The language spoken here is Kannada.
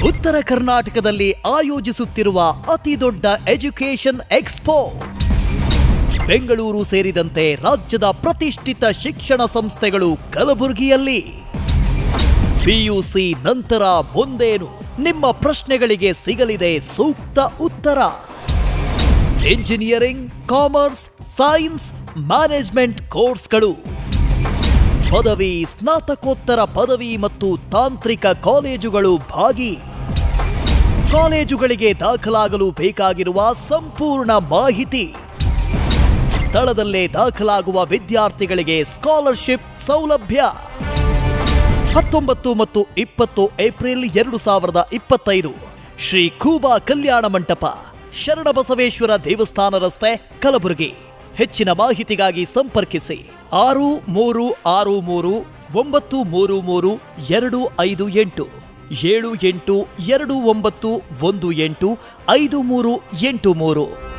ಉತ್ತರ ಕರ್ನಾಟಕದಲ್ಲಿ ಆಯೋಜಿಸುತ್ತಿರುವ ಅತಿ ದೊಡ್ಡ ಎಜುಕೇಷನ್ ಎಕ್ಸ್ಪೋ ಬೆಂಗಳೂರು ಸೇರಿದಂತೆ ರಾಜ್ಯದ ಪ್ರತಿಷ್ಠಿತ ಶಿಕ್ಷಣ ಸಂಸ್ಥೆಗಳು ಕಲಬುರಗಿಯಲ್ಲಿ ಪಿಯುಸಿ ನಂತರ ಮುಂದೇನು ನಿಮ್ಮ ಪ್ರಶ್ನೆಗಳಿಗೆ ಸಿಗಲಿದೆ ಸೂಕ್ತ ಉತ್ತರ ಇಂಜಿನಿಯರಿಂಗ್ ಕಾಮರ್ಸ್ ಸೈನ್ಸ್ ಮ್ಯಾನೇಜ್ಮೆಂಟ್ ಕೋರ್ಸ್ಗಳು ಪದವಿ ಸ್ನಾತಕೋತ್ತರ ಪದವಿ ಮತ್ತು ತಾಂತ್ರಿಕ ಕಾಲೇಜುಗಳು ಭಾಗಿ ಕಾಲೇಜುಗಳಿಗೆ ದಾಖಲಾಗಲು ಬೇಕಾಗಿರುವ ಸಂಪೂರ್ಣ ಮಾಹಿತಿ ಸ್ಥಳದಲ್ಲೇ ದಾಖಲಾಗುವ ವಿದ್ಯಾರ್ಥಿಗಳಿಗೆ ಸ್ಕಾಲರ್‌ಶಿಪ್ ಸೌಲಭ್ಯ 19 ಮತ್ತು 20 ಏಪ್ರಿಲ್ 2025 ಶ್ರೀ ಖೂಬಾ ಕಲ್ಯಾಣ ಮಂಟಪ ಶರಣಬಸವೇಶ್ವರ ದೇವಸ್ಥಾನ ರಸ್ತೆ ಕಲಬುರಗಿ ಹೆಚ್ಚಿನ ಮಾಹಿತಿಗಾಗಿ ಸಂಪರ್ಕಿಸಿ 6363933258 7829185383